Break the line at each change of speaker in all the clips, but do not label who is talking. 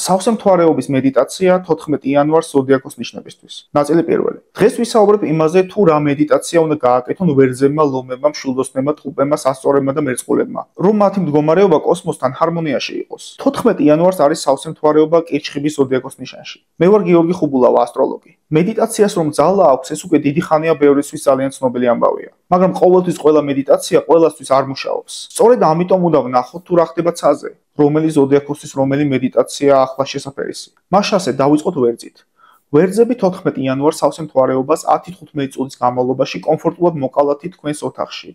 სავსე მთვარეობის მედიტაცია 14 იანვარს ზოდიაქოს ნიშნებისთვის. ნაწილი პირველი. დღეს ვისაუბრებ იმაზე, თუ რა მედიტაცია უნდა გააკეთონ ვერძებმა, ლომებმა, მშვილდოსნებმა, ტყუპებმა, სასწორებმა და მერწყულებმა, რომ მათი მდგომარეობა კოსმოსთან ჰარმონიაში იყოს. 14 იანვარს არის სავსე მთვარეობა კირჩხიბის ზოდიაქოს ნიშანში. მე ვარ გიორგი ხუბულავა, ასტროლოგი. მედიტაციას რომ ძალა აქვს, ეს უკვე დიდი ხანია ბევრისთვის ძალიან ცნობილი ამბავია. მაგრამ ყოველთვის ყველა მედიტაცია ყველასთვის არ მუშაობს. სწორედ ამიტომ უნდა ვნახოთ თუ რა ხდება ცაზე, რომელი ზოდიაქოსთვის რომელი მედიტაცია ახლა შესაფერისი. მაშასე დავიწყოთ ვერძით. ვერძები 14 იანვარს სავსე მთვარეობას 10-15 წუთის განმავლობაში კომფორტულად მოკალათი თქვენს ოთახში.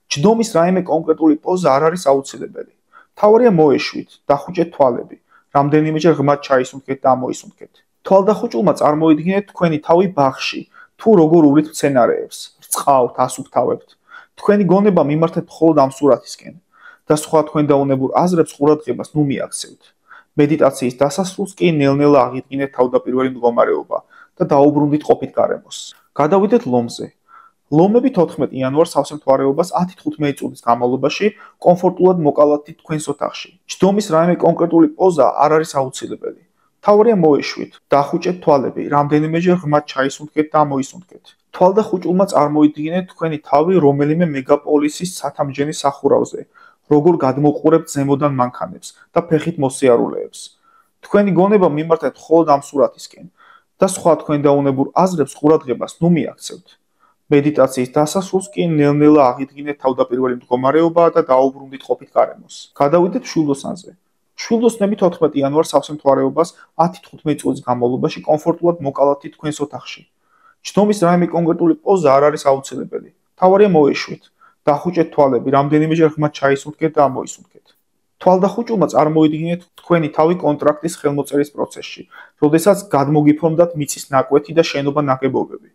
ჯდომის რაიმე კონკრეტული პოზა არ არის აუცილებელი. მთავარია მოეშვით, დახუჭეთ თვალები, რამდენიმეჯერ ღრმად ჩაისუნთქეთ და ამოისუნთქეთ. თვალდახუჭულმა წარმოიდგინეთ თქვენი თავი ბაღში, თუ როგორ უვლით მცენარეებს, რწყავთ, ასუფთავებთ. თქვენი გონება მიმართეთ მხოლოდ ამ სურათისკენ და სხვა თქვენ დაუნებურ აზრებს ყურადღებას ნუ მიაქცევთ. მედიტაციის დასასრულს კი ნელ-ნელა აღიდგინეთ თავდაპირველი მდგომარეობა და დაუბრუნდით ყოფით გარემოს. გადავიდეთ ლომზე. ლომები 14 იანვარს სავსე მთვარეობას 10-15 წუთის განმავლობაში კომფორტულად მოკალათით თქვენს ოთახში. ჯდომის რაიმე კონკრეტული პოზა არ არის აუცილებელი. მთავარია მოეშვით, დახუჭეთ თვალები, რამდენიმეჯერ ღრმად ჩაისუნთქეთ და ამოისუნთქეთ. თვალდახუჭულმა წარმოიდგინეთ თქვენი თავი რომელიმე მეგაპოლისის ცათამბჯენის სახურავზე, როგორ გადმოყურებთ ზემოდან მანქანებს და ფეხით მოსიარულეებს. თქვენი გონება მიმართეთ მხოლოდ ამ სურათისკენ და სხვა თქვენ დაუნებურ აზრებს ყურადღებას ნუ მიაქცევთ. მედიტაციის დასასრულს კი ნელ-ნელა აღიდგინეთ თავდაპირველი მდგომარეობა და დაუბრუნდით ყოფით გარემოს. გადავიდეთ მშვილდოსანზე. მშვილდოსნები 14 იანვარს სავსე მთვარეობას 10-15 წუთის განმავლობაში კომფორტულად მოკალათით თქვენს ოთახში. ჯდომის რაიმე კონკრეტული პოზა არ არის აუცილებელი. მთავარია მოეშვით, დახუჭეთ თვალები, რამდენიმეჯერ ღრმად ჩაისუნთქეთ და ამოისუნთქეთ. თვალდახუჭულმა წარმოიდგინეთ თქვენი თავი კონტრაქტის ხელმოწერის პროცესში, როდესაც გადმოგიფორმდათ მიწის ნაკვეთი და შენობა ნაგებობები.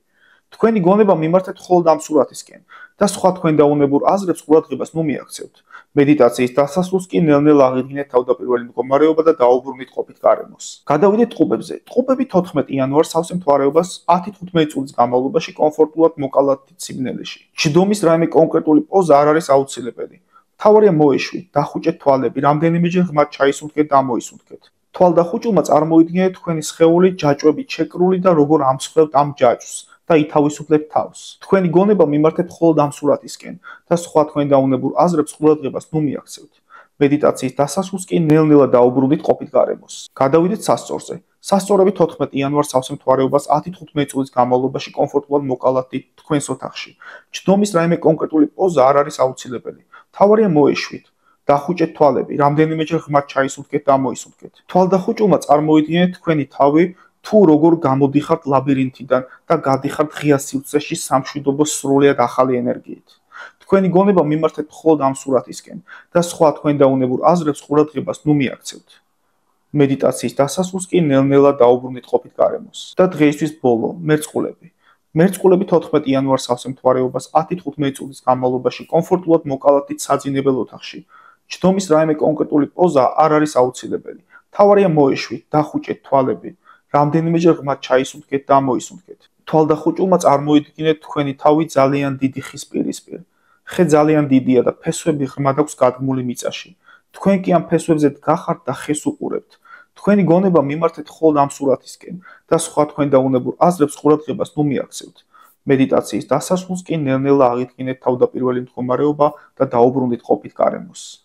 თქვენი გონება მიმართეთ მხოლოდ ამ სურათისკენ და სხვა თქვენ დაუნებურ აზრებს ყურადღებას ნუ მიაქცევთ. მედიტაციის დასასრულს კი ნელ-ნელა აღიდგინეთ თავდაპირველი მდგომარეობა და დაუბრუნდით ყოფით გარემოს. გადავიდეთ ტყუპებზე. ტყუპები 14 იანვარს სავსე მთვარეობას 10-15 წუთის განმავლობაში კომფორტულად მოკალათით სიბნელეში. ჯდომის რაიმე კონკრეტული პოზა არ არის აუცილებელი. მთავარია მოეშვით, დახუჭეთ თვალები, რამდენიმეჯერ ღრმად ჩაისუნთქეთ და ამოისუნთქეთ. თვალდახუჭულმა წარმოიდგინეთ თქვენი სხეული ჯაჭვებით შეკრული და როგორ ამსხვრევთ ამ ჯაჭვს და ითავისუფლებთ თავს. თქვენი გონება მიმართეთ მხოლოდ ამ სურათისკენ და სხვა თქვენ დაუნებურ აზრებს ყურადღებას ნუ მიაქცევთ. მედიტაციის დასასრულს კი ნელ-ნელა დაუბრუნდით ყოფით გარემოს. გადავიდეთ სასწორზე. სასწორები 14 იანვარს სავსე მთვარეობას 10-15 წუთის განმავლობაში კომფორტულად მოკალათით თქვენს ოთახში. ჯდომის რაიმე კონკრეტული პოზა არ არის აუცილებელი. მთავარია მოეშვით, დახუჭეთ თვალები, რამდენიმეჯერ ღრმად ჩაისუნთქეთ და ამოისუნთქეთ. თვალდახუჭულმა წარმოიდგინეთ თქვენი თავი თუ როგორ გამოდიხართ ლაბირინთიდან და გადიხართ ღია სივრცეში სამშვიდობო სრულიად ახალი ენერგიით. თქვენი გონება მიმართეთ მხოლოდ ამ სურათისკენ და სხვა თქვენ დაუნებურ აზრებს ყურადღებას ნუ მიაქცევთ. მედიტაციის დასასრულს კი ნელ-ნელა დაუბრუნდით ყოფით გარემოს. და დღეისთვის ბოლო, მერწყულები. მერწყულები 14 იანვარს სავსე მთვარეობას 10-15 წუთის განმავლობაში კომფორტულად მოკალათით საძინებელ ოთახში. ჯდომის რაიმე კონკრეტული პოზა არ არის აუცილებელი. მთავარია მოეშვით, დახუჭეთ თვალები, რამდენიმეჯერ ღრმად ჩაისუნთქეთ და ამოისუნთქეთ. თვალდახუჭულმა წარმოიდგინეთ თქვენი თავი ძალიან დიდი ხის პირისპირ. ხე ძალიან დიდია და ფესვები ღრმად აქვს გადმული მიწაში. თქვენ კი ამ ფესვებზე დგახართ და ხეს უყურებთ. თქვენი გონება მიმართეთ მხოლოდ ამ სურათისკენ და სხვა თქვენ დაუნებურ აზრებს ყურადღებას ნუ მიაქცევთ. მედიტაციის დასასრულს კი ნელ-ნელა აღიდგინეთ თავდაპირველი მდგომარეობა და დაუბრუნდით ყოფით გარემოს.